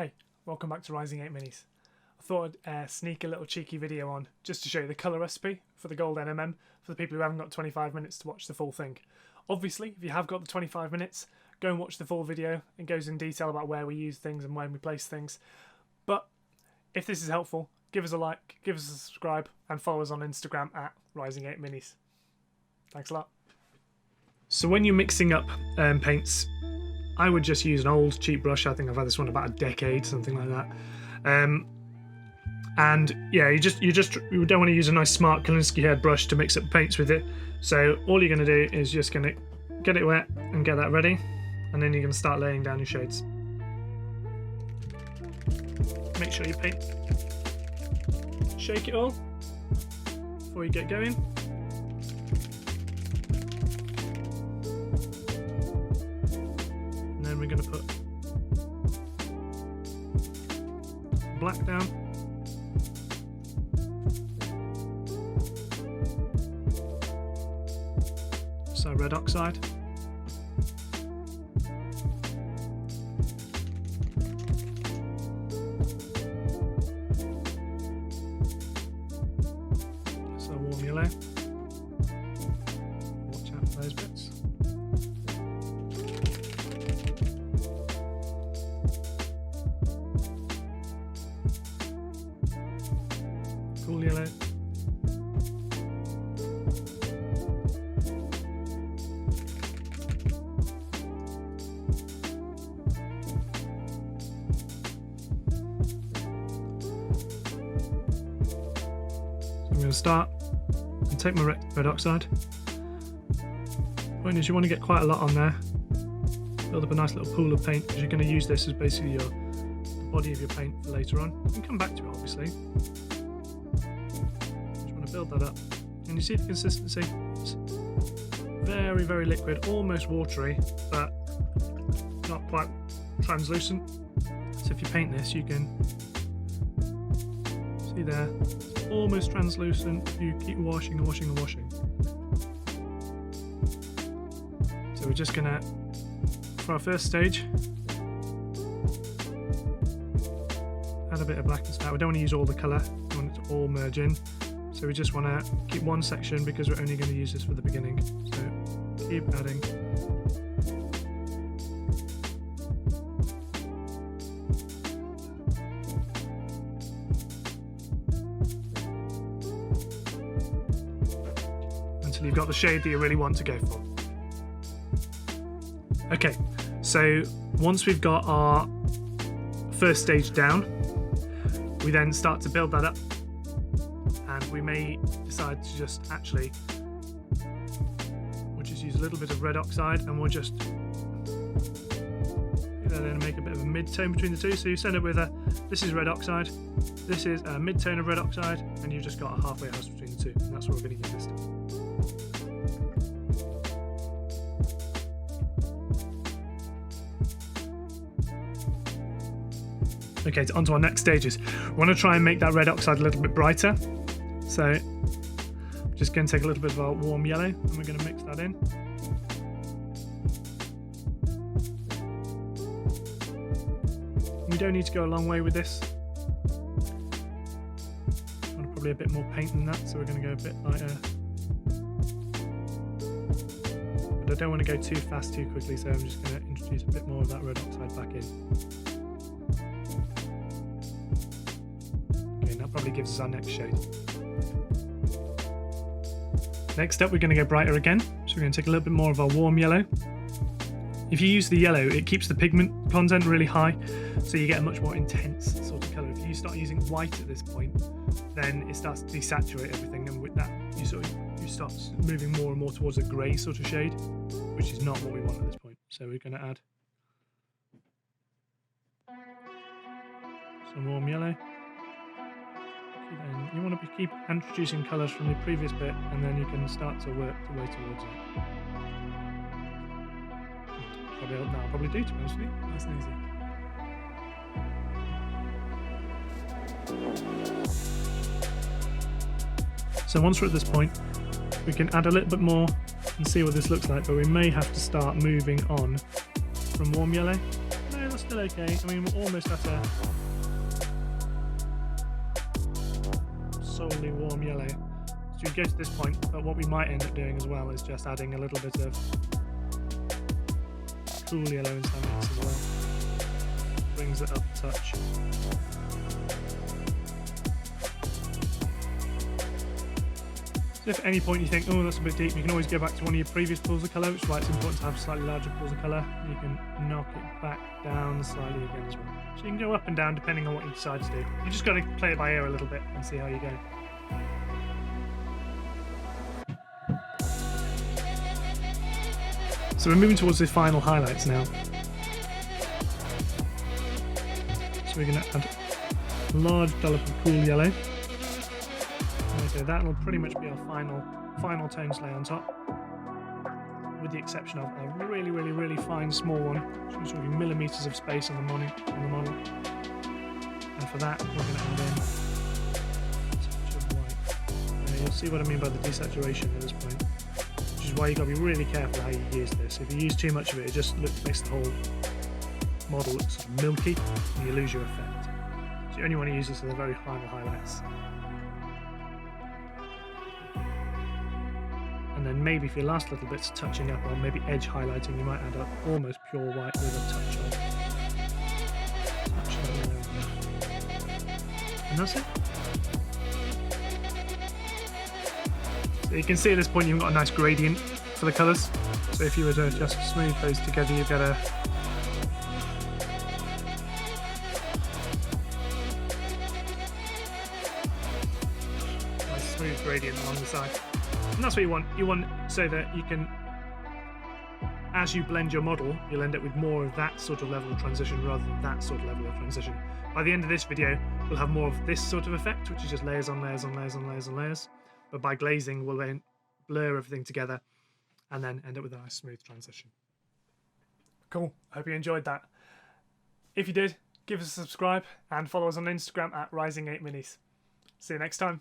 Hey, welcome back to Rising 8 Minis. I thought I'd sneak a little cheeky video on just to show you the colour recipe for the gold NMM for the people who haven't got 25 minutes to watch the full thing. Obviously, if you have got the 25 minutes, go and watch the full video. It goes in detail about where we use things and when we place things. But if this is helpful, give us a like, give us a subscribe, and follow us on Instagram at Rising 8 Minis. Thanks a lot. So when you're mixing up paints, I would just use an old cheap brush. I think I've had this one about a decade, something like that. And yeah, you don't want to use a nice smart Kolinsky head brush to mix up paints with it. So all you're going to do is just going to get it wet and get that ready, and then you're going to start laying down your shades. Make sure you paint, shake it all before you get going. And then we're going to put black down. So red oxide. So warm yellow. Watch out for those bits. Cool yellow. I'm going to start and take my red oxide. The point is you want to get quite a lot on there, build up a nice little pool of paint, because you're going to use this as basically the body of your paint for later on. You can come back to it obviously. Just want to build that up, and you see the consistency. It's very, very liquid, almost watery, but not quite translucent. So if you paint this, you can see there. Almost translucent if you keep washing and washing and washing. So we're just gonna, for our first stage, add a bit of blackness now. We don't want to use all the colour, we want it to all merge in. So we just want to keep one section because we're only going to use this for the beginning. So keep adding. Until you've got the shade that you really want to go for. Okay, so once we've got our first stage down, we then start to build that up, and we may decide to just we'll just use a little bit of red oxide, and we'll just then make a bit of a mid-tone between the two. So you send it with this is red oxide, this is a mid-tone of red oxide, and you've just got a halfway house between the two, and that's what we're going to use this time. Okay, on to our next stages. We want to try and make that red oxide a little bit brighter. So I'm just going to take a little bit of our warm yellow, and we're going to mix that in. We don't need to go a long way with this. I want probably a bit more paint than that, so we're going to go a bit lighter. But I don't want to go too fast too quickly, so I'm just going to introduce a bit more of that red oxide back in. Probably gives us our next shade. Next up, we're going to go brighter again, so we're going to take a little bit more of our warm yellow. If you use the yellow, it keeps the pigment content really high, so you get a much more intense sort of colour. If you start using white at this point, then it starts to desaturate everything, and with that you start moving more and more towards a grey sort of shade, which is not what we want at this point. So we're going to add some warm yellow. And you want to keep introducing colours from the previous bit, and then you can start to work your way towards it. I'll probably do, to be honest with you. Nice and easy. So once we're at this point, we can add a little bit more and see what this looks like, but we may have to start moving on from warm yellow. No, that's still okay. I mean, we're almost at a solely warm yellow. So we go to this point, but what we might end up doing as well is just adding a little bit of cool yellow in some mix as well. Brings it up a touch. So if at any point you think, oh, that's a bit deep, you can always go back to one of your previous pools of colour, which is why it's important to have slightly larger pools of colour. You can knock it back down slightly again as well. So you can go up and down depending on what you decide to do. You just got to play it by ear a little bit and see how you go. So we're moving towards the final highlights now. So we're going to add a large dollop of cool yellow. Okay, that'll pretty much be our final tones lay on top, with the exception of a really fine small one, which is really millimeters of space on the model. And for that, we're going to add in a touch of white. Now, you'll see what I mean by the desaturation at this point, which is why you've got to be really careful how you use this. If you use too much of it, it just makes the whole model look sort of milky, and you lose your effect. So you only want to use this for the very final highlights. And then maybe for your last little bits touching up, or maybe edge highlighting, you might add up almost pure white with a touch of yellow. And that's it. So you can see at this point you've got a nice gradient for the colours. So if you were to just smooth those together, you get a nice smooth gradient along the side. And that's what you want. You want so that you can, as you blend your model, you'll end up with more of that sort of level of transition rather than that sort of level of transition. By the end of this video, we'll have more of this sort of effect, which is just layers on layers on layers on layers on layers. But by glazing, we'll then blur everything together and then end up with a nice smooth transition. Cool. I hope you enjoyed that. If you did, give us a subscribe and follow us on Instagram at Rising8Minis. See you next time.